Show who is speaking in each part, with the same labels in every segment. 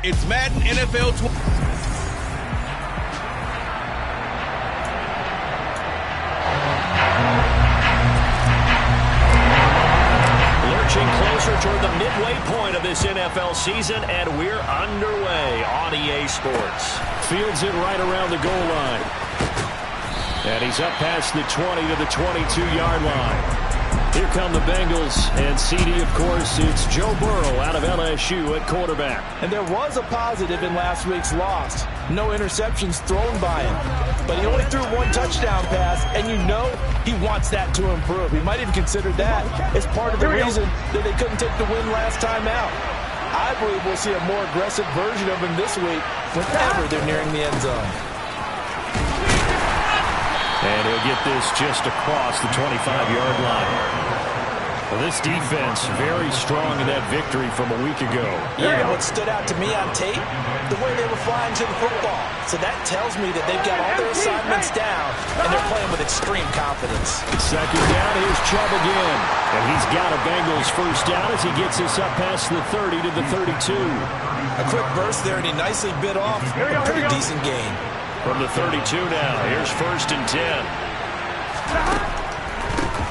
Speaker 1: It's Madden NFL 20.
Speaker 2: Lurching closer toward the midway point of this NFL season, and we're underway on EA Sports.
Speaker 3: Fields it right around the goal line. And he's up past the 20 to the 22-yard line. Here come the Bengals, and CD, of course, it's Joe Burrow out of LSU at quarterback.
Speaker 4: And there was a positive in last week's loss. No interceptions thrown by him. But he only threw one touchdown pass, and you know he wants that to improve. He might even consider that as part of the reason that they couldn't take the win last time out. I believe we'll see a more aggressive version of him this week whenever they're nearing the end zone.
Speaker 3: And he'll get this just across the 25-yard line. Well, this defense very strong in that victory from a week ago.
Speaker 4: Yeah, what stood out to me on tape, the way they were flying to the football. So that tells me that they've got all their assignments down, and they're playing with extreme confidence.
Speaker 3: Second down, here's Chubb again. And he's got a Bengals first down as he gets us up past the 30 to the 32.
Speaker 4: A quick burst there, and he nicely bit off a pretty decent gain.
Speaker 2: From the 32 now, here's 1st and 10.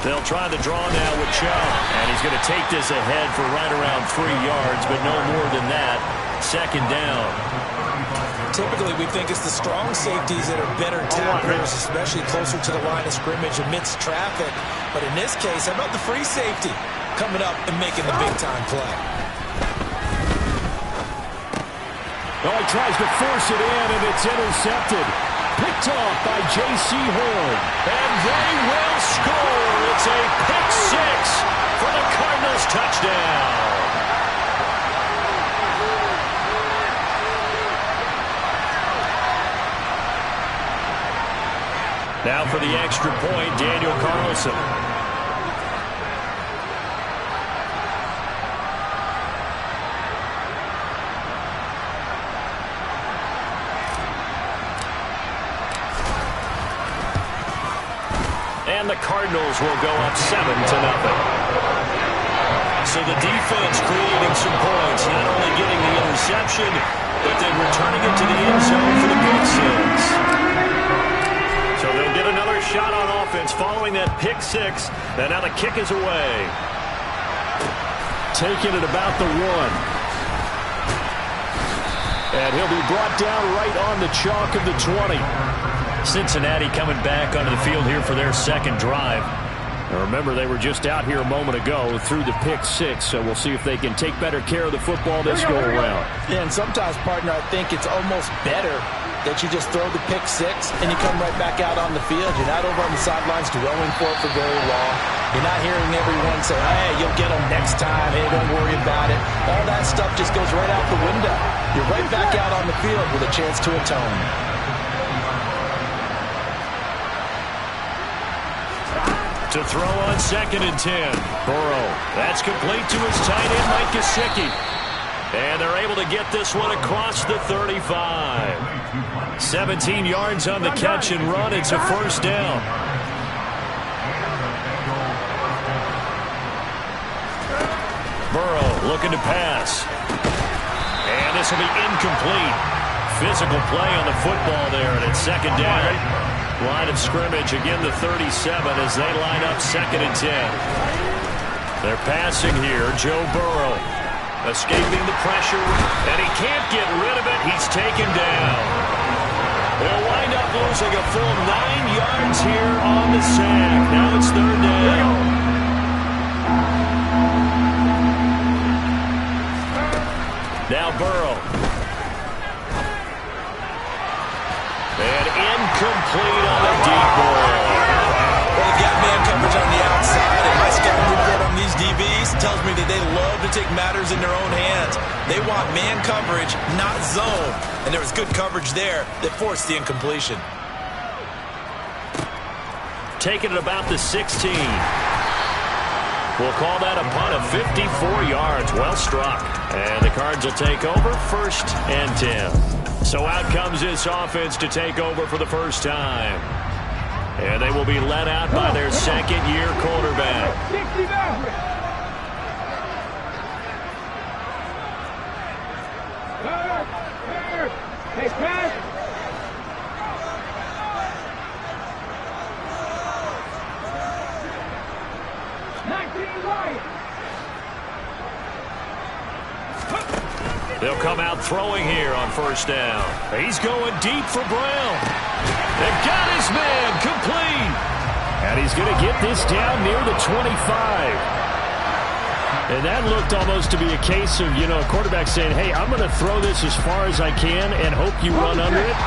Speaker 2: They'll try the draw now with Chubb. And he's going to take this ahead for right around 3 yards, but no more than that. 2nd down.
Speaker 4: Typically, we think it's the strong safeties that are better tacklers, especially closer to the line of scrimmage amidst traffic. But in this case, how about the free safety coming up and making the big-time play?
Speaker 3: Oh, he tries to force it in, and it's intercepted. Picked off by J.C. Horn.
Speaker 2: And they will score. It's a pick six for the Cardinals touchdown. Now for the extra point, Daniel Carlson. And the Cardinals will go up 7-0. So the defense creating some points, not only getting the interception, but then returning it to the end zone for the pick six. So they'll get another shot on offense following that pick six. And now the kick is away.
Speaker 3: Taking it about the 1. And he'll be brought down right on the chalk of the 20.
Speaker 2: Cincinnati coming back onto the field here for their second drive.
Speaker 3: Now remember, they were just out here a moment ago through the pick six, so we'll see if they can take better care of the football this go-around.
Speaker 4: Yeah, and sometimes, partner, I think it's almost better that you just throw the pick six and you come right back out on the field. You're not over on the sidelines dwelling for it for very long. You're not hearing everyone say, hey, you'll get them next time. Hey, don't worry about it. All that stuff just goes right out the window. You're right back out on the field with a chance to atone.
Speaker 2: To throw on 2nd and 10. Burrow. That's complete to his tight end, Mike Gesicki. And they're able to get this one across the 35. 17 yards on the catch and run. It's a first down. Burrow looking to pass. And this will be incomplete. Physical play on the football there, and it's 2nd down. Line of scrimmage, again the 37 as they line up 2nd and 10. They're passing here. Joe Burrow escaping the pressure, and he can't get rid of it. He's taken down. They'll wind up losing a full 9 yards here on the sack. Now it's 3rd down. Now Burrow. And incomplete on the deep ball.
Speaker 4: Well, they've got man coverage on the outside, and my scouting report on these DBs tells me that they love to take matters in their own hands. They want man coverage, not zone. And there was good coverage there that forced the incompletion.
Speaker 2: Taking it about the 16. We'll call that a punt of 54 yards. Well struck. And the Cards will take over 1st and 10. So out comes this offense to take over for the first time. And they will be led out by their second-year quarterback.
Speaker 1: Hey, pass.
Speaker 2: They'll come out throwing here on first down. He's going deep for Brown. They've got his man complete.
Speaker 3: And he's going to get this down near the 25. And that looked almost to be a case of, a quarterback saying, hey, I'm going to throw this as far as I can and hope you run under it.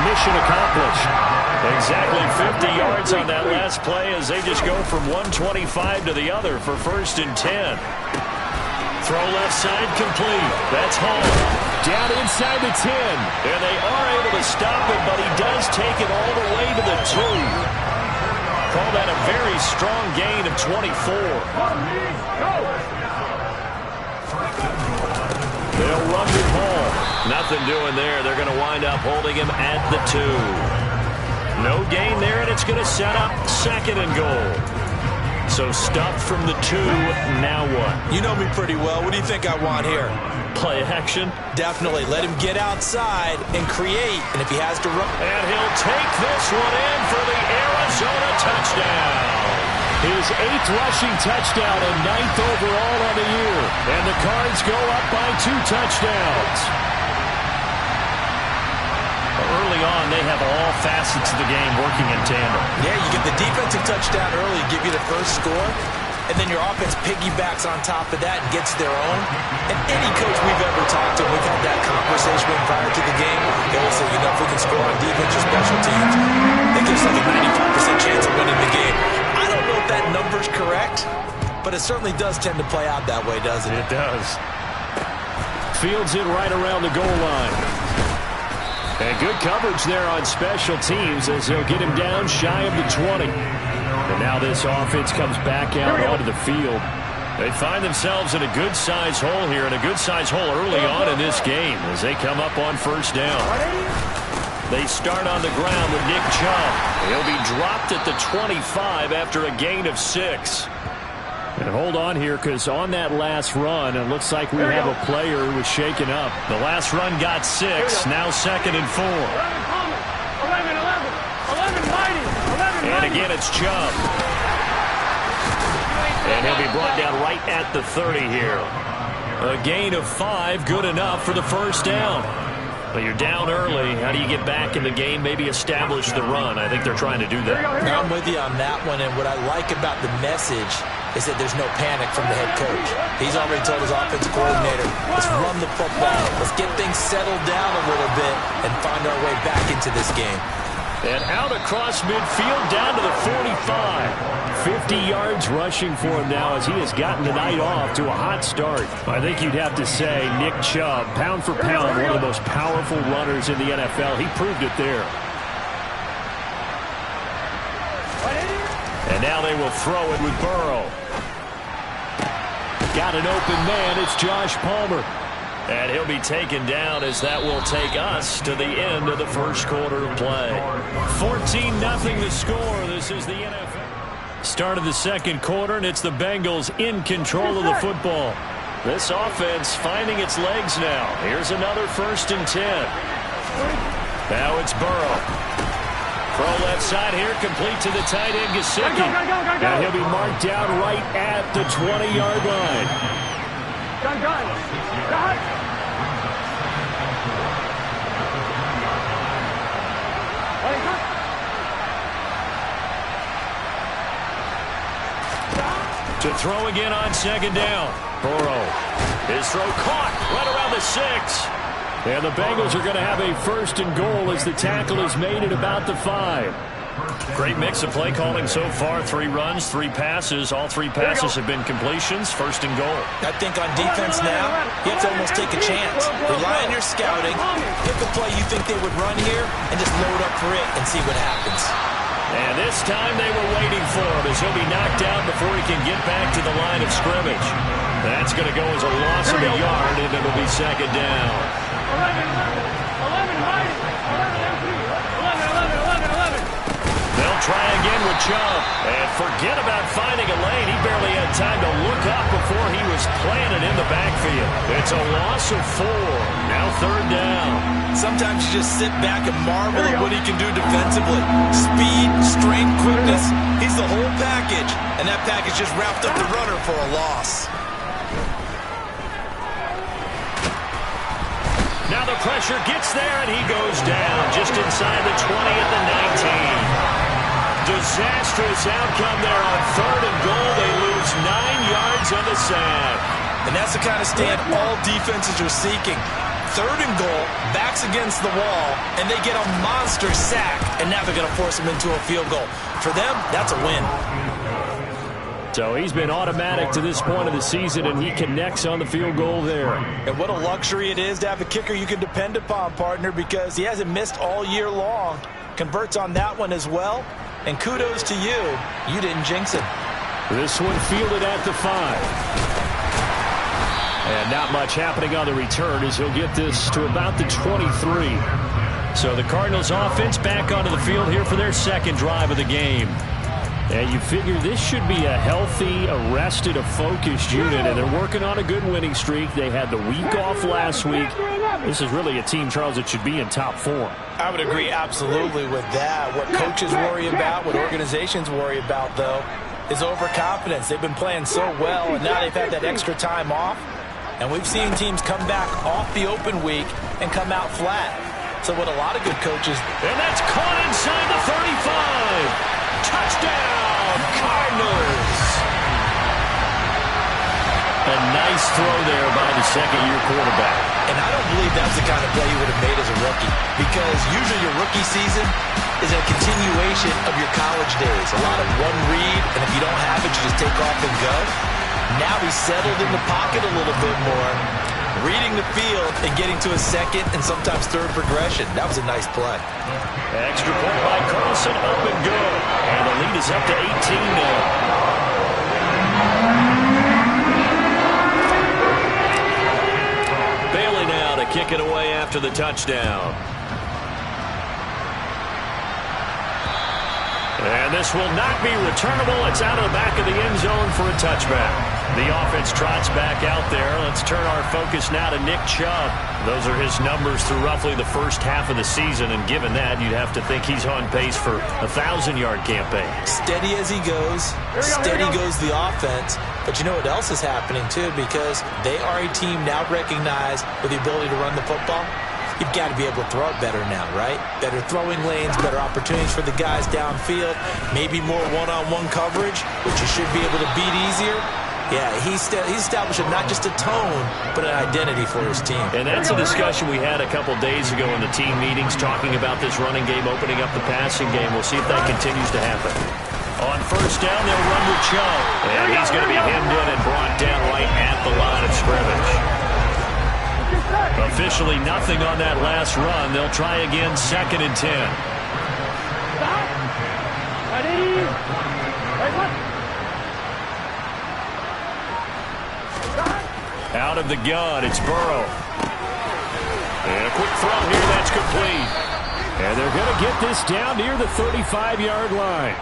Speaker 3: Mission accomplished.
Speaker 2: Exactly 50 yards on that last play as they just go from 125 to the other for 1st and 10. Throw left side complete. That's Hall.
Speaker 3: Down inside the 10.
Speaker 2: And they are able to stop it, but he does take it all the way to the 2. Call that a very strong gain of 24. They'll run with Hall. Nothing doing there. They're going to wind up holding him at the 2. No gain there, and it's going to set up 2nd and goal. So stuffed from the 2, now what?
Speaker 4: You know me pretty well. What do you think I want here?
Speaker 2: Play action?
Speaker 4: Definitely. Let him get outside and create. And if he has to run.
Speaker 2: And he'll take this one in for the Arizona touchdown.
Speaker 3: His 8th rushing touchdown and 9th overall on the year. And the Cards go up by 2 touchdowns.
Speaker 2: Early on, they have all facets of the game working in tandem.
Speaker 4: Yeah, you get the defensive touchdown early, give you the first score, and then your offense piggybacks on top of that and gets their own. And any coach we've ever talked to, we've had that conversation with prior to the game. They will say, if we can score on defense or special teams, that gives like a 95% chance of winning the game. I don't know if that number's correct, but it certainly does tend to play out that way, doesn't it?
Speaker 2: It does.
Speaker 3: Fields it right around the goal line. And good coverage there on special teams as they'll get him down shy of the 20. And now this offense comes back out onto the field.
Speaker 2: They find themselves in a good-sized hole here, and a good-sized hole early on in this game as they come up on first down. They start on the ground with Nick Chubb. He'll be dropped at the 25 after a gain of 6.
Speaker 3: And hold on here, because on that last run, it looks like we have a player who was shaken up.
Speaker 2: The last run got 6, now 2nd and 4. 11, and again, it's Chubb. And he'll be brought down right at the 30 here. A gain of 5, good enough for the first down. But you're down early. How do you get back in the game, maybe establish the run? I think they're trying to do that.
Speaker 4: I'm with you on that one, and what I like about the message is that there's no panic from the head coach. He's already told his offensive coordinator, let's run the football. Let's get things settled down a little bit and find our way back into this game.
Speaker 2: And out across midfield down to the 45.
Speaker 3: 50 yards rushing for him now as he has gotten the night off to a hot start. I think you'd have to say Nick Chubb, pound for pound, one of the most powerful runners in the NFL. He proved it there.
Speaker 2: And now they will throw it with Burrow.
Speaker 3: Got an open man. It's Josh Palmer.
Speaker 2: And he'll be taken down as that will take us to the end of the first quarter of play. 14-0 the score. This is the NFL. Start of the second quarter, and it's the Bengals in control of the football. This offense finding its legs now. Here's another 1st and 10. Now it's Burrow. Throw left side here, complete to the tight end, Gesicki.
Speaker 3: And he'll be marked down right at the 20-yard line.
Speaker 2: To throw again on 2nd down. Burrow. His throw caught right around the 6.
Speaker 3: And the Bengals are going to have a 1st and goal as the tackle is made at about the 5.
Speaker 2: Great mix of play calling so far. 3 runs, 3 passes. All 3 passes have been completions. 1st and goal.
Speaker 4: I think on defense now, you have to almost take a chance. Rely on your scouting. Pick a play you think they would run here and just load up for it and see what happens.
Speaker 2: And this time they were waiting for him as he'll be knocked down before he can get back to the line of scrimmage. That's going to go as a loss of a yard, and it'll be 2nd down.
Speaker 1: 11.
Speaker 2: They'll try again with Chubb. And forget about finding a lane. He barely had time to look up before he was planted in the backfield. It's a loss of 4. Now now third down.
Speaker 4: Sometimes you just sit back and marvel at what he can do defensively. Speed, strength, quickness. He's the whole package. And that package just wrapped up the runner for a loss.
Speaker 2: Now the pressure gets there, and he goes down just inside the 20 at the 19. Disastrous outcome there on third and goal. They lose 9 yards on the sack.
Speaker 4: And that's the kind of stand all defenses are seeking. Third and goal, backs against the wall, and they get a monster sack. And now they're going to force them into a field goal. For them, that's a win.
Speaker 3: So he's been automatic to this point of the season, and he connects on the field goal there.
Speaker 4: And what a luxury it is to have a kicker you can depend upon, partner, because he hasn't missed all year long. Converts on that one as well. And kudos to you. You didn't jinx it.
Speaker 3: This one fielded at the 5. And not much happening on the return as he'll get this to about the 23.
Speaker 2: So the Cardinals offense back onto the field here for their second drive of the game.
Speaker 3: And you figure this should be a healthy, arrested, a focused unit, and they're working on a good winning streak. They had the week off last week. This is really a team, Charles, that should be in top form.
Speaker 4: I would agree absolutely with that. What coaches worry about, what organizations worry about, though, is overconfidence. They've been playing so well, and now they've had that extra time off. And we've seen teams come back off the open week and come out flat. So what a lot of good coaches...
Speaker 2: And that's caught inside the 35. Touchdown, Cardinals. A nice throw there by the second-year quarterback.
Speaker 4: And I don't believe that's the kind of play you would have made as a rookie, because usually your rookie season is a continuation of your college days. A lot of one read, and if you don't have it, you just take off and go. Now he's settled in the pocket a little bit more, reading the field and getting to a second and sometimes third progression. That was a nice play.
Speaker 2: Extra point by Carlson, up and good. And the lead is up to 18 now. Bailey now to kick it away after the touchdown. And this will not be returnable. It's out of the back of the end zone for a touchback. The offense trots back out there. Let's turn our focus now to Nick Chubb. Those are his numbers through roughly the first half of the season, and given that, you'd have to think he's on pace for a 1,000-yard campaign.
Speaker 4: Steady as he goes. Steady goes the offense. But you know what else is happening, too, because they are a team now recognized with the ability to run the football. You've got to be able to throw it better now, right? Better throwing lanes, better opportunities for the guys downfield, maybe more one-on-one coverage, which you should be able to beat easier. Yeah, he's establishing not just a tone, but an identity for his team.
Speaker 2: And that's a discussion we had a couple days ago in the team meetings, talking about this running game, opening up the passing game. We'll see if that continues to happen. On first down, they'll run with Chubb. And he's going to be hemmed in and brought down right at the line of scrimmage. Officially nothing on that last run. They'll try again, 2nd and 10. Out of the gun, it's Burrow. And a quick throw here, that's complete.
Speaker 3: And they're going to get this down near the 35-yard line.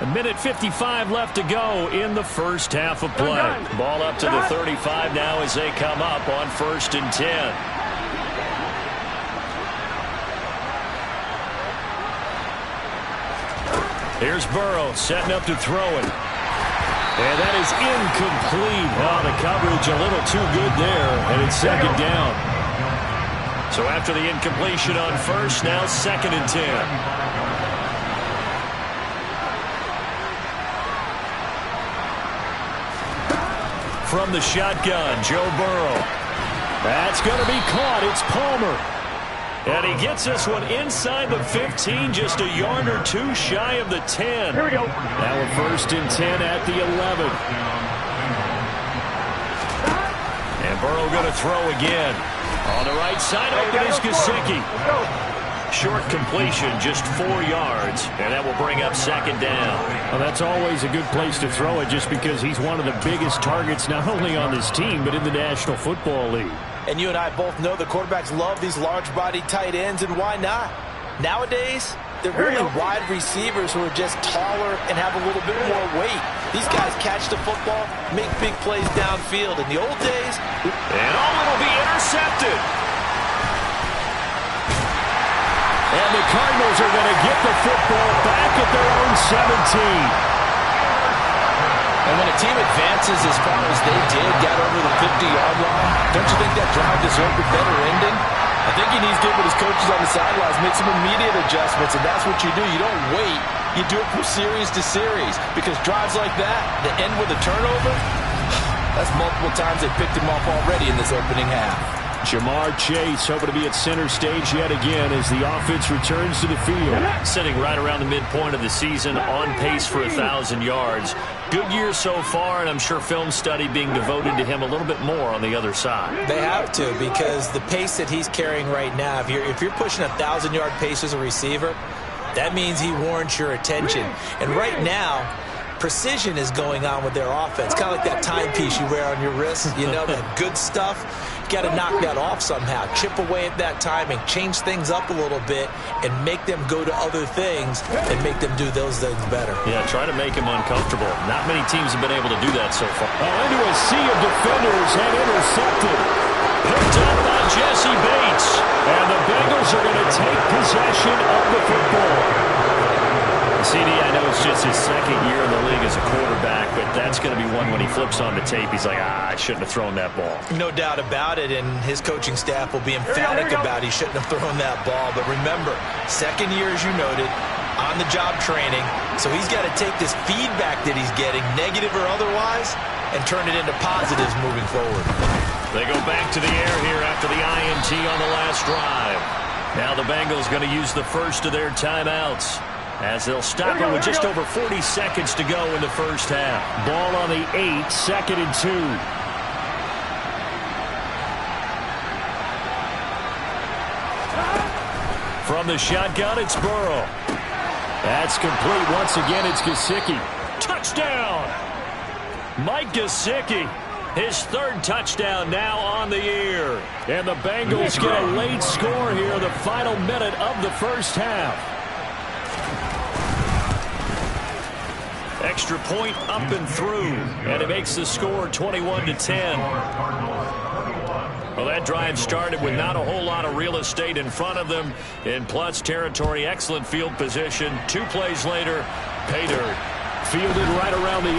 Speaker 3: 1:55 left to go in the first half of play.
Speaker 2: Ball up to the 35 now as they come up on 1st and 10. Here's Burrow setting up to throw it. And that is incomplete. Oh, the coverage a little too good there, and it's 2nd down. So after the incompletion on first, now 2nd and 10. From the shotgun, Joe Burrow.
Speaker 3: That's going to be caught. It's Palmer.
Speaker 2: And he gets this one inside the 15, just a yard or two shy of the 10.
Speaker 1: Here we go.
Speaker 3: Now a 1st and 10 at the 11.
Speaker 2: And Burrow going to throw again. On the right side, open is Gesicki. Short completion, just 4 yards, and that will bring up 2nd down.
Speaker 3: Well, that's always a good place to throw it, just because he's one of the biggest targets not only on this team but in the National Football League.
Speaker 4: And you and I both know the quarterbacks love these large-bodied tight ends, and why not? Nowadays, they're really wide receivers who are just taller and have a little bit more weight. These guys catch the football, make big plays downfield. In the old days...
Speaker 2: And it'll be intercepted.
Speaker 3: Bengals are going to get the football back at their own 17.
Speaker 4: And when a team advances as far as they did, got over the 50-yard line, don't you think that drive deserved a better ending? I think he needs to get with his coaches on the sidelines, make some immediate adjustments, and that's what you do. You don't wait. You do it from series to series, because drives like that end with a turnover, that's multiple times they picked him off already in this opening half.
Speaker 3: Jamar Chase hoping to be at center stage yet again as the offense returns to the field.
Speaker 2: Sitting right around the midpoint of the season, on pace for 1,000 yards. Good year so far, and I'm sure film study being devoted to him a little bit more on the other side.
Speaker 4: They have to, because the pace that he's carrying right now, if you're pushing 1,000-yard pace as a receiver, that means he warrants your attention. And right now, precision is going on with their offense. Kind of like that timepiece you wear on your wrist, you know, that good stuff. You got to knock that off somehow. Chip away at that timing, change things up a little bit, and make them go to other things and make them do those things better.
Speaker 2: Yeah, try to make him uncomfortable. Not many teams have been able to do that so far.
Speaker 3: Into a sea of defenders and intercepted.
Speaker 2: Picked up by Jesse Bates.
Speaker 3: And the Bengals are going to take possession of the football.
Speaker 2: CD, I know it's just his second year in the league as a quarterback, but that's going to be one when he flips on the tape, he's like, I shouldn't have thrown that ball.
Speaker 4: No doubt about it, and his coaching staff will be emphatic about he shouldn't have thrown that ball. But remember, second year, as you noted, on-the-job training, so he's got to take this feedback that he's getting, negative or otherwise, and turn it into positives moving forward.
Speaker 2: They go back to the air here after the INT on the last drive. Now the Bengals going to use the first of their timeouts, as they'll stop it with just over 40 seconds to go in the first half.
Speaker 3: Ball on the 8, 2nd and 2.
Speaker 2: From the shotgun, it's Burrow.
Speaker 3: That's complete. Once again, it's Gesicki.
Speaker 2: Touchdown! Mike Gesicki, his third touchdown now on the year.
Speaker 3: And the Bengals get a late score here, the final minute of the first half.
Speaker 2: Extra point up and through, and it makes the score 21-10. Well, that drive started with not a whole lot of real estate in front of them. In plus territory, excellent field position. 2 plays later, pay dirt.
Speaker 3: Fielded right around the 8.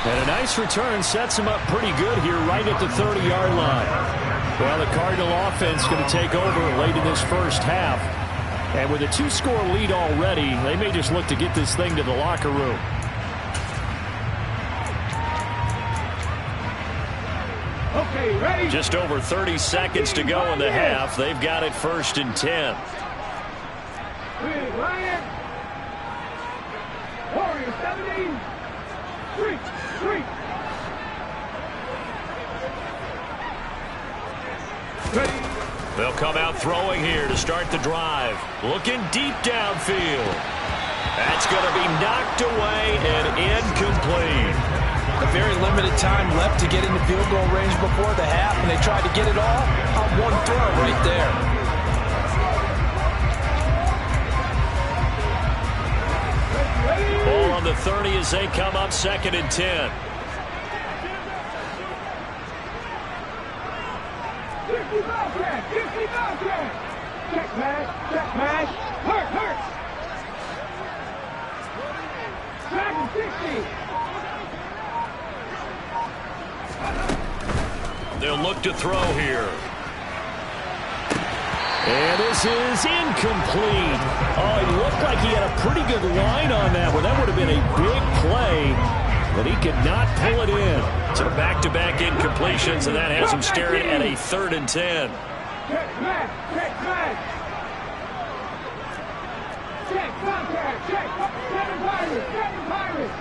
Speaker 3: And a nice return sets him up pretty good here right at the 30-yard line. Well, the Cardinal offense going to take over late in this first half. And with a 2-score lead already, they may just look to get this thing to the locker room.
Speaker 1: Okay, ready?
Speaker 2: Just over 30 seconds to go in the half. They've got it 1st and 10.
Speaker 1: Ryan. Warrior 17. 3. Ready.
Speaker 2: They'll come out throwing here to start the drive. Looking deep downfield. That's going to be knocked away and incomplete.
Speaker 4: A very limited time left to get into field goal range before the half, and they tried to get it all on one throw right there.
Speaker 2: Ball on the 30 as they come up 2nd and 10.
Speaker 1: Check mash, hurt. 60.
Speaker 2: They'll look to throw here.
Speaker 3: And this is incomplete. Oh, he looked like he had a pretty good line on that one. That would have been a big play, but he could not pull it in.
Speaker 2: So back-to-back incompletions, and that has him staring at a 3rd and 10.
Speaker 1: Check contact, check. 7 Pirates.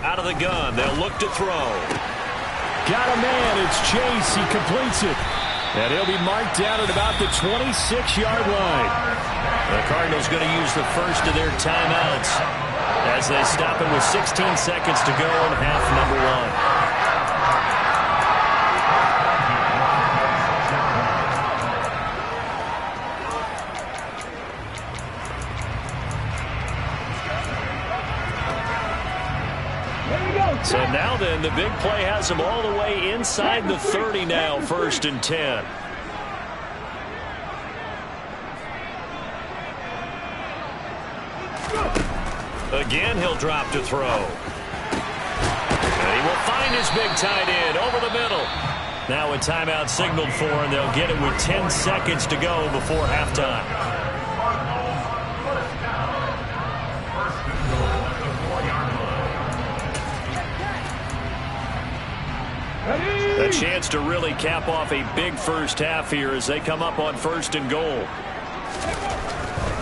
Speaker 2: Out of the gun, they'll look to throw.
Speaker 3: Got a man, it's Chase, he completes it. And he'll be marked down at about the 26-yard line.
Speaker 2: The Cardinals going to use the first of their timeouts as they stop it with 16 seconds to go in half number 1.
Speaker 1: Here we go,
Speaker 2: So now then, the big play has them all the way inside the 30 now, 1st and 10. Again, he'll drop to throw. And he will find his big tight end over the middle. Now a timeout signaled for, and they'll get it with 10 seconds to go before halftime. A chance to really cap off a big first half here as they come up on 1st and goal.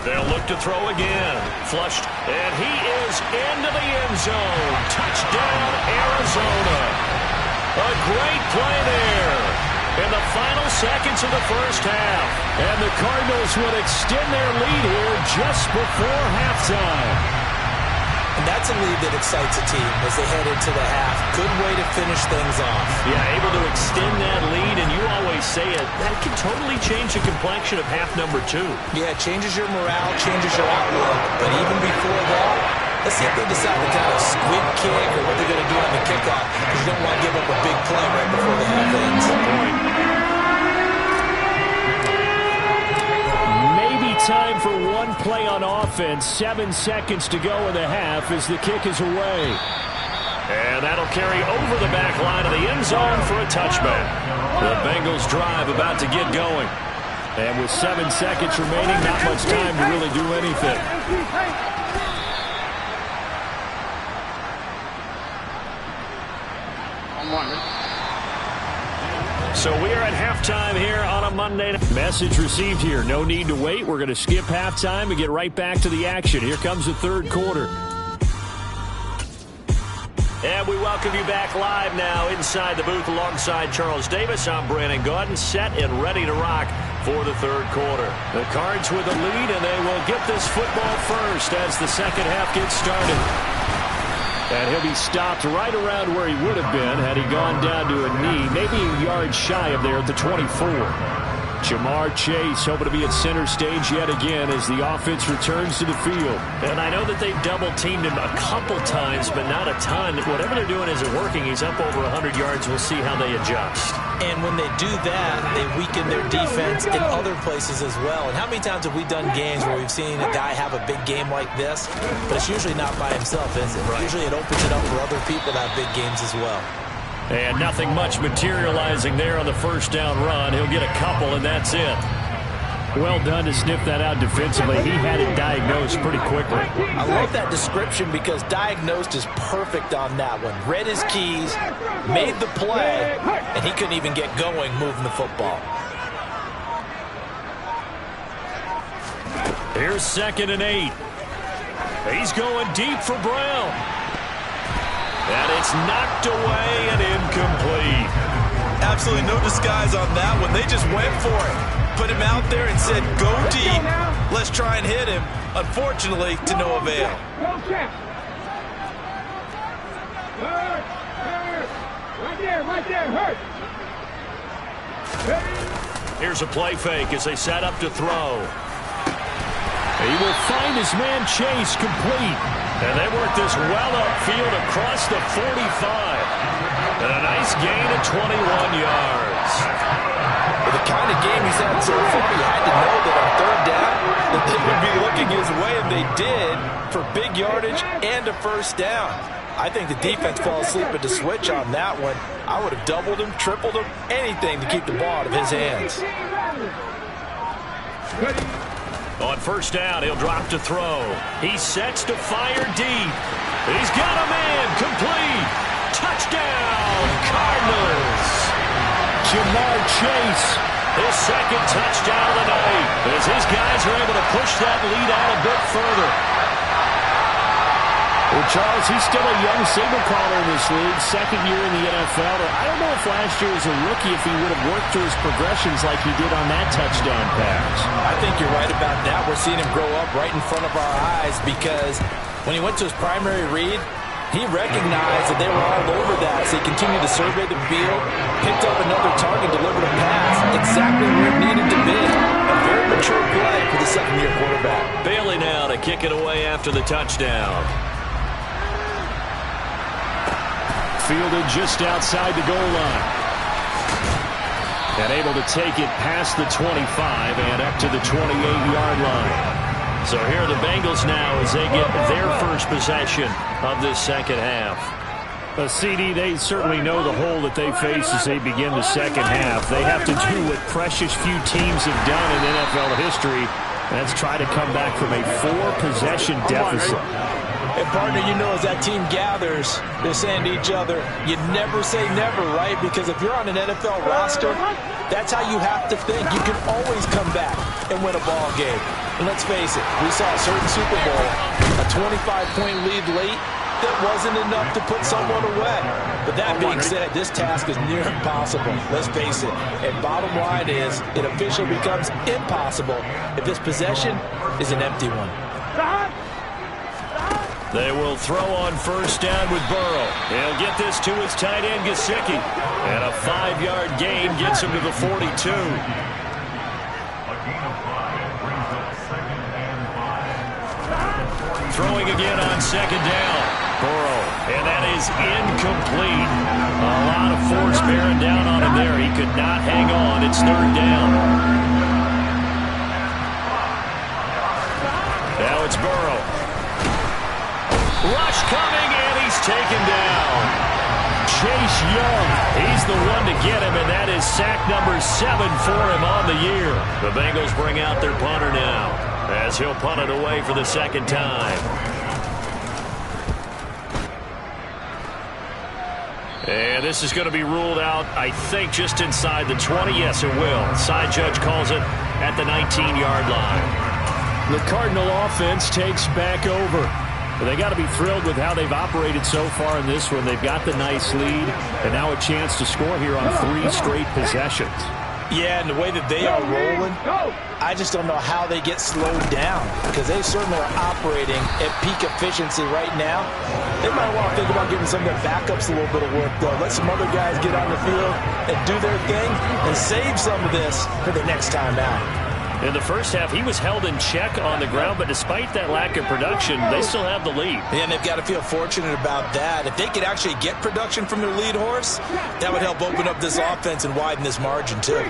Speaker 2: They'll look to throw again. Flushed, and he is into the end zone. Touchdown, Arizona. A great play there in the final seconds of the first half. And the Cardinals would extend their lead here just before halftime.
Speaker 4: And that's a lead that excites a team as they head into the half. Good way to finish things off.
Speaker 2: Yeah, able to extend that lead, and you always say it, that can totally change the complexion of half number 2.
Speaker 4: Yeah, it changes your morale, changes your outlook. But even before that, let's see if they decide to kind of squib kick or what they're going to do on the kickoff, because you don't want to give up a big play right before the half ends.
Speaker 2: Good point.
Speaker 3: Time for one play on offense. 7 seconds to go in the half as the kick is away.
Speaker 2: And that'll carry over the back line of the end zone for a touchback. The Bengals drive about to get going.
Speaker 3: And with 7 seconds remaining, not much time to really do anything.
Speaker 2: So we are at halftime here on a Monday night.
Speaker 3: Message received here. No need to wait. We're going to skip halftime and get right back to the action. Here comes the 3rd quarter.
Speaker 2: And we welcome you back live now inside the booth alongside Charles Davis. I'm Brandon Gaudin, set and ready to rock for the 3rd quarter. The Cards with the lead, and they will get this football first as the second half gets started.
Speaker 3: And he'll be stopped right around where he would have been had he gone down to a knee, maybe a yard shy of there at the 24. Jamar Chase hoping to be at center stage yet again as the offense returns to the field.
Speaker 2: And I know that they've double-teamed him a couple times, but not a ton. Whatever they're doing isn't working. He's up over 100 yards. We'll see how they adjust.
Speaker 4: And when they do that, they weaken their defense in other places as well. And how many times have we done games where we've seen a guy have a big game like this, but it's usually not by himself, is it? Right. Usually it opens it up for other people to have big games as well.
Speaker 2: And nothing much materializing there on the first down run. He'll get a couple, and that's it.
Speaker 3: Well done to sniff that out defensively. He had it diagnosed pretty quickly.
Speaker 4: I love that description because diagnosed is perfect on that one. Read his keys, made the play, and he couldn't even get going moving the football.
Speaker 2: Here's 2nd and 8. He's going deep for Brown. And it's knocked away and incomplete.
Speaker 4: Absolutely no disguise on that one. They just went for it. Put him out there and said, go deep. Let's try and hit him. Unfortunately, to no avail.
Speaker 1: Right there, hurt.
Speaker 2: Here's a play fake as they set up to throw.
Speaker 3: He will find his man Chase complete.
Speaker 2: And they work this well upfield across the 45. And a nice gain of 21 yards.
Speaker 4: With the kind of game he's had so far, you had to know that on 3rd down that they would be looking his way, and they did for big yardage and a first down. I think the defense fell asleep at the switch on that one. I would have doubled him, tripled him, anything to keep the ball out of his hands.
Speaker 2: On first down, he'll drop to throw. He sets to fire deep. He's got a man complete. Touchdown, Cardinals.
Speaker 3: Jamar Chase.
Speaker 2: His 2nd touchdown of the night as his guys are able to push that lead out a bit further.
Speaker 3: Well, Charles, he's still a young signal caller in this league, 2nd year in the NFL. I don't know if last year as a rookie if he would have worked through his progressions like he did on that touchdown pass.
Speaker 4: I think you're right about that. We're seeing him grow up right in front of our eyes because when he went to his primary read, he recognized that they were all over that, so he continued to survey the field, picked up another target, delivered a pass exactly where it needed to be. A very mature play for the 2nd-year quarterback.
Speaker 2: Bailey now to kick it away after the touchdown.
Speaker 3: fielded just outside the goal line. And able to take it past the 25 and up to the 28-yard line. So here are the Bengals now as they get their first possession of this second half.
Speaker 2: CD, they certainly know the hole that they face as they begin the second half. They have to do what precious few teams have done in NFL history. That's try to come back from a 4-possession deficit.
Speaker 4: And, partner, you know, as that team gathers, they're saying to each other, you never say never, right? Because if you're on an NFL roster, that's how you have to think. You can always come back and win a ball game. And let's face it, we saw a certain Super Bowl, a 25-point lead late, that wasn't enough to put someone away. But that being said, this task is near impossible. Let's face it. And bottom line is, it officially becomes impossible if this possession is an empty one.
Speaker 2: They will throw on first down with Burrow. He'll get this to his tight end, Gesicki. And a 5-yard gain gets him to the 42. Throwing again on second down. Burrow, and that is incomplete. A lot of force bearing down on him there. He could not hang on. It's third down. Now it's Burrow. Rush coming, and he's taken down. Chase Young, he's the one to get him, and that is sack number 7 for him on the year. The Bengals bring out their punter now, as he'll punt it away for the second time. And this is going to be ruled out, I think, just inside the 20. Yes, it will. Side judge calls it at the 19-yard line.
Speaker 3: The Cardinal offense takes back over. But they got to be thrilled with how they've operated so far in this one. They've got the nice lead, and now a chance to score here on 3 straight possessions.
Speaker 4: Yeah, and the way that they are rolling, I just don't know how they get slowed down, because they certainly are operating at peak efficiency right now. They might want to think about giving some of their backups a little bit of work, though. Let some other guys get on the field and do their thing and save some of this for the next time out.
Speaker 2: In the first half, he was held in check on the ground, but despite that lack of production, they still have the lead.
Speaker 4: And they've got to feel fortunate about that. If they could actually get production from their lead horse, that would help open up this offense and widen this margin, too.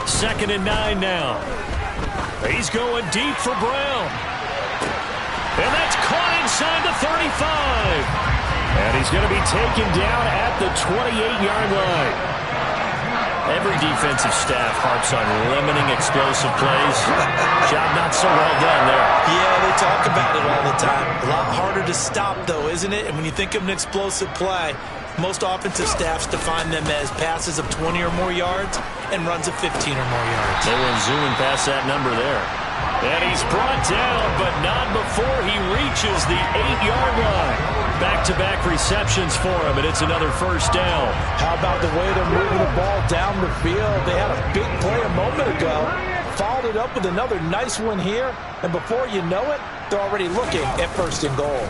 Speaker 2: Second and 9 now. He's going deep for Brown. And that's caught inside the 35.
Speaker 3: And he's going to be taken down at the 28-yard line.
Speaker 2: Every defensive staff harps on limiting explosive plays. Job not so well done there.
Speaker 4: Yeah, they talk about it all the time. A lot harder to stop, though, isn't it? And when you think of an explosive play, most offensive staffs define them as passes of 20 or more yards and runs of 15 or more yards.
Speaker 2: They were zooming past that number there. And he's brought down, but not before he reaches the 8-yard line. Back-to-back receptions for him, and it's another first down.
Speaker 4: How about the way they're moving the ball down the field? They had a big play a moment ago, followed it up with another nice one here, and before you know it, they're already looking at first and goal.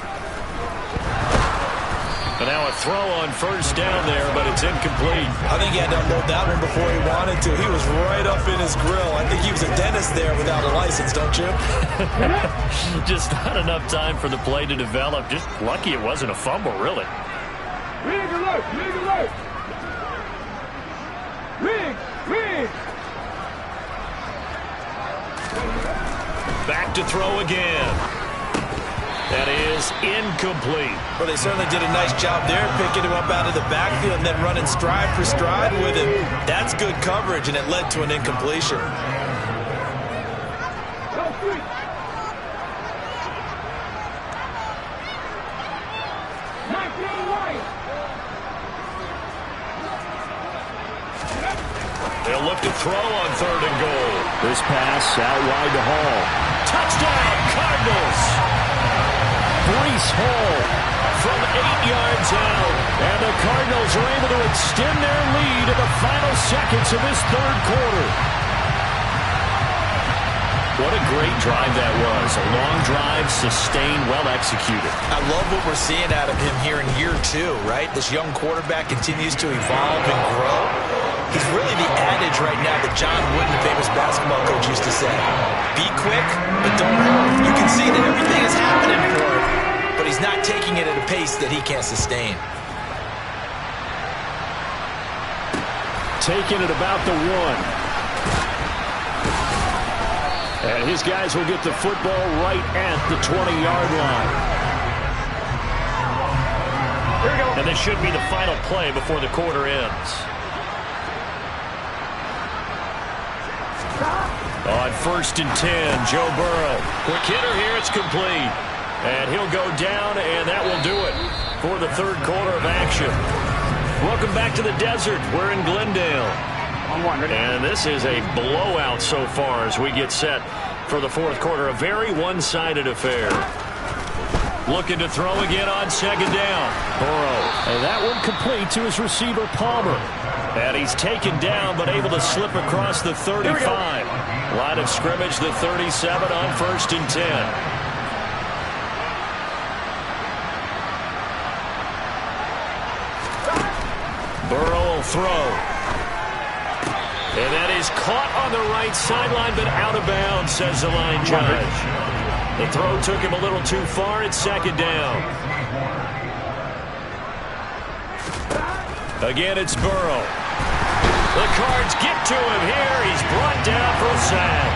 Speaker 2: And now a throw on first down there, but it's incomplete.
Speaker 4: I think he had to unload that one before he wanted to. He was right up in his grill. I think he was a dentist there without a license, don't you?
Speaker 2: Just not enough time for the play to develop. Just lucky it wasn't a fumble, really.
Speaker 1: Rig alert! Rig alert! Rig! Rig!
Speaker 2: Back to throw again. That is incomplete.
Speaker 4: Well, they certainly did a nice job there, picking him up out of the backfield and then running stride for stride with him. That's good coverage, and it led to an incompletion.
Speaker 2: They'll look to throw on third and goal.
Speaker 3: This pass out wide to Hall.
Speaker 2: Touchdown, Cardinals! Breece Hall from 8 yards out. And the Cardinals are able to extend their lead in the final seconds of this third quarter. What a great drive that was. A long drive, sustained, well executed.
Speaker 4: I love what we're seeing out of him here in year 2, right? This young quarterback continues to evolve and grow. He's really the adage right now that John Wooden, the famous basketball coach, used to say. Be quick, but don't hurry. You can see that everything is happening for him, but he's not taking it at a pace that he can't sustain.
Speaker 3: Taking it about the 1. And his guys will get the football right at the 20-yard line.
Speaker 2: And this should be the final play before the quarter ends. On 1st and 10, Joe Burrow. Quick hitter here, it's complete. And he'll go down, and that will do it for the third quarter of action. Welcome back to the desert. We're in Glendale. And this is a blowout so far as we get set for the fourth quarter. A very one-sided affair. Looking to throw again on 2nd down. Burrow.
Speaker 3: And that one complete to his receiver, Palmer.
Speaker 2: And he's taken down but able to slip across the 35. Line of scrimmage, the 37 on 1st and 10. Burrow will throw. And that is caught on the right sideline, but out of bounds, says the line judge. The throw took him a little too far. It's 2nd down. Again, it's Burrow. The Cards get to him here. He's brought down for a sack.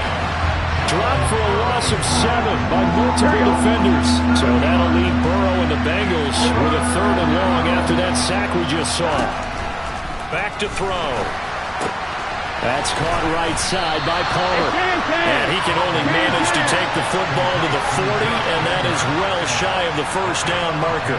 Speaker 3: Dropped for a loss of 7 by multiple defenders. So that'll leave Burrow and the Bengals with a 3rd and long after that sack we just saw.
Speaker 2: Back to throw.
Speaker 3: That's caught right side by Palmer.
Speaker 2: And he can only manage to take the football to the 40, and that is well shy of the 1st down marker.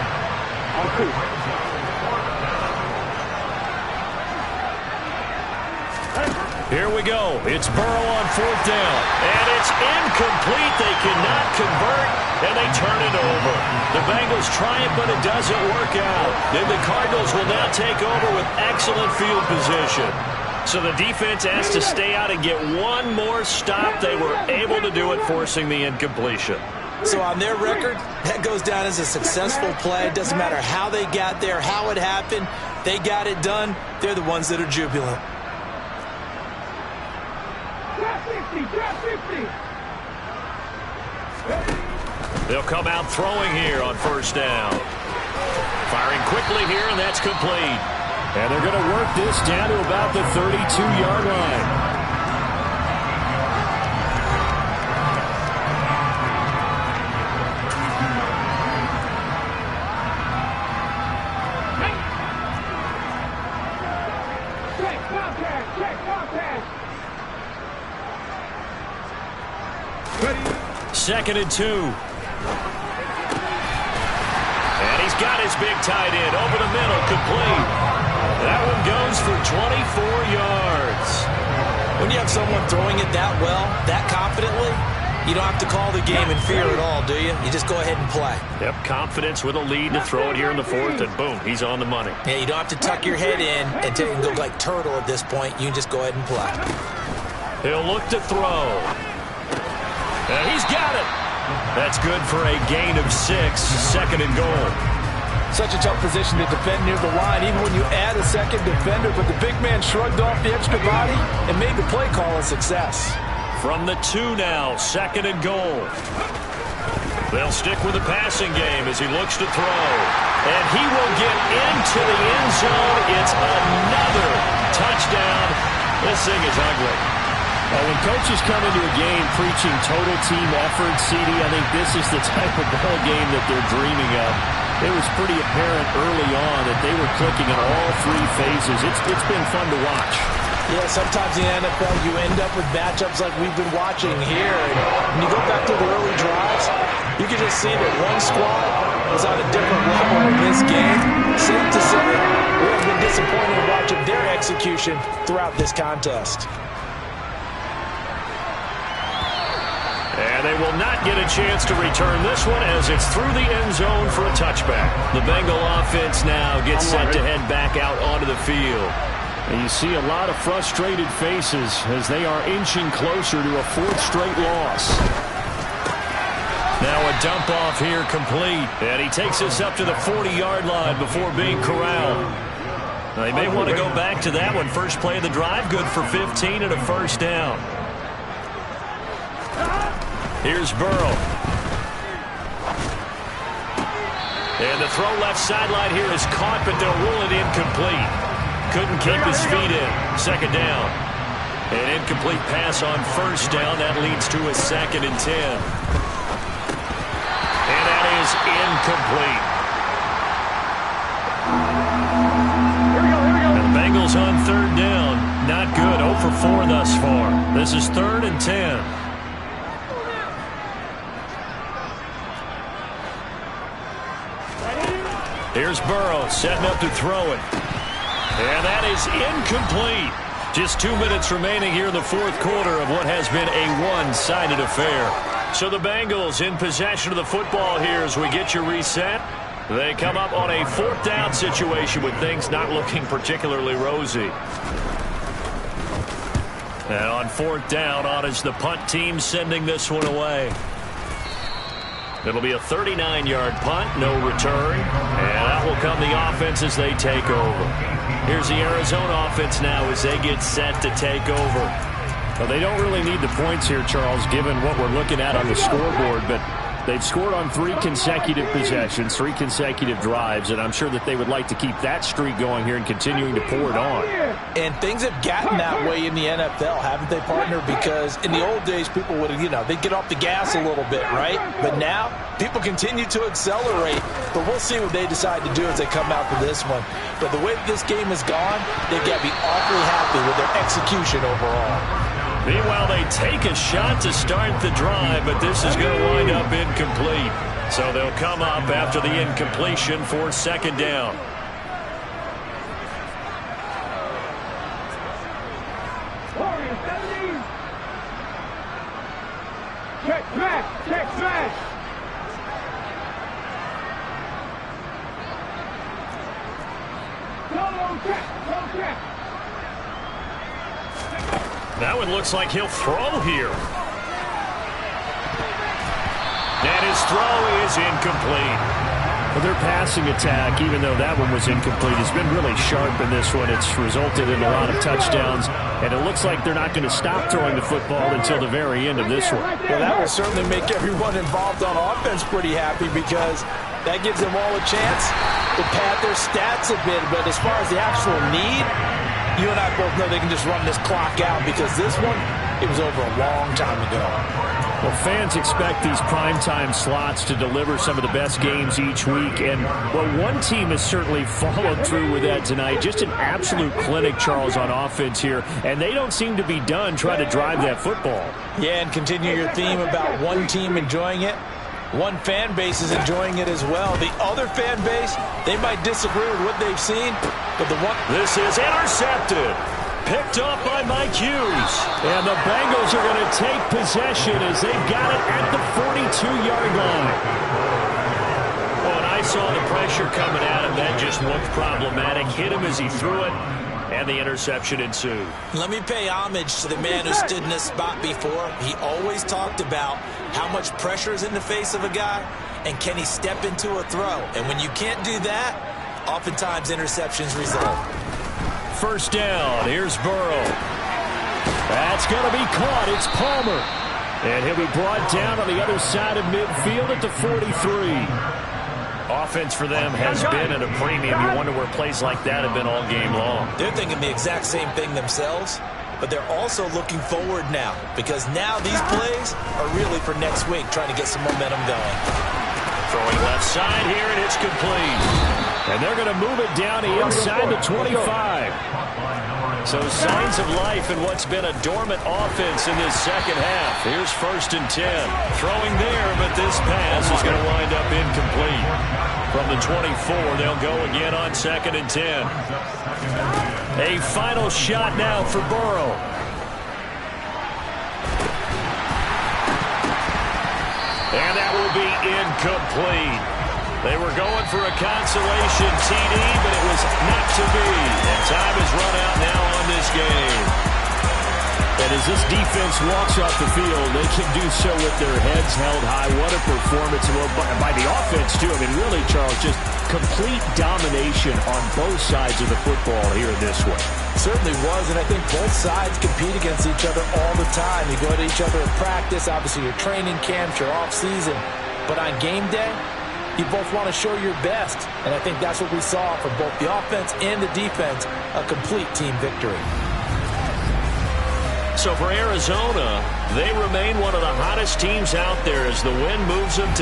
Speaker 2: Here we go. It's Burrow on 4th down. And it's incomplete. They cannot convert, and they turn it over. The Bengals try it, but it doesn't work out. Then the Cardinals will now take over with excellent field position. So the defense has to stay out and get one more stop. They were able to do it, forcing the incompletion.
Speaker 4: So on their record, that goes down as a successful play. It doesn't matter how they got there, how it happened. They got it done. They're the ones that are jubilant.
Speaker 2: They'll come out throwing here on 1st down. Firing quickly here, and that's complete.
Speaker 3: And they're going to work this down to about the 32-yard line.
Speaker 2: Second and 2. And he's got his big tight end over the middle, complete. That one goes for 24 yards.
Speaker 4: When you have someone throwing it that well, that confidently, you don't have to call the game in fear at all, do you? You just go ahead and play.
Speaker 2: Yep, confidence with a lead to throw it here in the 4th, and boom, he's on the money.
Speaker 4: Yeah, you don't have to tuck your head in and go like turtle at this point. You can just go ahead and play.
Speaker 2: He'll look to throw. And he's got it. That's good for a gain of 6, 2nd and goal.
Speaker 4: Such a tough position to defend near the line, even when you add a second defender, but the big man shrugged off the extra body and made the play call a success.
Speaker 2: From the 2 now, 2nd and goal. They'll stick with the passing game as he looks to throw. And he will get into the end zone. It's another touchdown. This thing is ugly.
Speaker 3: Well, when coaches come into a game preaching total team effort, CD, I think this is the type of ball game that they're dreaming of. It was pretty apparent early on that they were clicking in all 3 phases. It's been fun to watch.
Speaker 4: Yeah, sometimes in the NFL you end up with matchups like we've been watching here. And when you go back to the early drives, you can just see that one squad was on a different level in this game. Safe to say, we have been disappointed watching their execution throughout this contest.
Speaker 2: And they will not get a chance to return this one as it's through the end zone for a touchback. The Bengal offense now gets set to head back out onto the field.
Speaker 3: And you see a lot of frustrated faces as they are inching closer to a 4th straight loss.
Speaker 2: Now a dump off here complete. And he takes us up to the 40-yard line before being corralled. They may want to go back to that one. First play of the drive, good for 15 and a first down. Here's Burrow. And the throw left sideline here is caught, but they'll rule it incomplete. Couldn't keep his feet in. Second down. An incomplete pass on first down. That leads to a 2nd and 10. And that is incomplete. And the Bengals on 3rd down. Not good. 0 for 4 thus far. This is 3rd and 10. Here's Burrow setting up to throw it. And that is incomplete. Just 2 minutes remaining here in the 4th quarter of what has been a one-sided affair. So the Bengals in possession of the football here as we get you reset. They come up on a 4th down situation with things not looking particularly rosy. And on 4th down, on is the punt team sending this one away. It'll be a 39-yard punt, no return. And out will come the offense as they take over. Here's the Arizona offense now as they get set to take over.
Speaker 3: Well, they don't really need the points here, Charles, given what we're looking at on the scoreboard, but they've scored on 3 consecutive possessions, 3 consecutive drives, and I'm sure that they would like to keep that streak going here and continuing to pour it on.
Speaker 4: And things have gotten that way in the NFL, haven't they, partner? Because in the old days, people would, they'd get off the gas a little bit, right? But now, people continue to accelerate, but we'll see what they decide to do as they come out for this one. But the way that this game has gone, they've got to be awfully happy with their execution overall.
Speaker 2: Meanwhile, they take a shot to start the drive, but this is going to wind up incomplete. So they'll come up after the incompletion for 2nd down.
Speaker 1: Check smash! Check smash! Don't check! Don't check!
Speaker 2: That one looks like he'll throw here. And his throw is incomplete.
Speaker 3: Well, their passing attack, even though that one was incomplete, has been really sharp in this one. It's resulted in a lot of touchdowns, and it looks like they're not going to stop throwing the football until the very end of this one.
Speaker 4: Well, that will certainly make everyone involved on offense pretty happy because that gives them all a chance to pad their stats a bit. But as far as the actual need, you and I both know they can just run this clock out because this one, it was over a long time ago.
Speaker 3: Well, fans expect these primetime slots to deliver some of the best games each week. And, well, one team has certainly followed through with that tonight. Just an absolute clinic, Charles, on offense here. And they don't seem to be done trying to drive that football.
Speaker 4: Yeah, and continue your theme about one team enjoying it. One fan base is enjoying it as well. The other fan base, they might disagree with what they've seen, but the one...
Speaker 2: This is intercepted. Picked off by Mike Hughes.
Speaker 3: And the Bengals are going to take possession as they've got it at the 42-yard line.
Speaker 2: Well, and I saw the pressure coming at him. That just looked problematic. Hit him as he threw it, and the interception ensued.
Speaker 4: Let me pay homage to the man who stood in this spot before. He always talked about how much pressure is in the face of a guy, and can he step into a throw? And when you can't do that, oftentimes interceptions result.
Speaker 2: First down. Here's Burrow.
Speaker 3: That's going to be caught. It's Palmer. And he'll be brought down on the other side of midfield at the 43.
Speaker 2: Offense for them has been at a premium. You wonder where plays like that have been all game long.
Speaker 4: They're thinking the exact same thing themselves, but they're also looking forward now because now these plays are really for next week, trying to get some momentum going.
Speaker 2: Throwing left side here, and it's complete.
Speaker 3: And they're going to move it down inside the 25.
Speaker 2: So signs of life in what's been a dormant offense in this second half. Here's 1st and 10. Throwing there, but this pass is going to wind up incomplete. From the 24, they'll go again on 2nd and 10. A final shot now for Burrow. And that will be incomplete. They were going for a consolation TD, but it was not to be. And time is run out now on this game.
Speaker 3: And as this defense walks off the field, they can do so with their heads held high. What a performance by the offense, too. I mean, really, Charles, just complete domination on both sides of the football here this one.
Speaker 4: Certainly was, and I think both sides compete against each other all the time. You go to each other in practice, obviously your training camps, your off-season. But on game day, you both want to show your best. And I think that's what we saw from both the offense and the defense, a complete team victory.
Speaker 2: So for Arizona, they remain one of the hottest teams out there as the win moves them to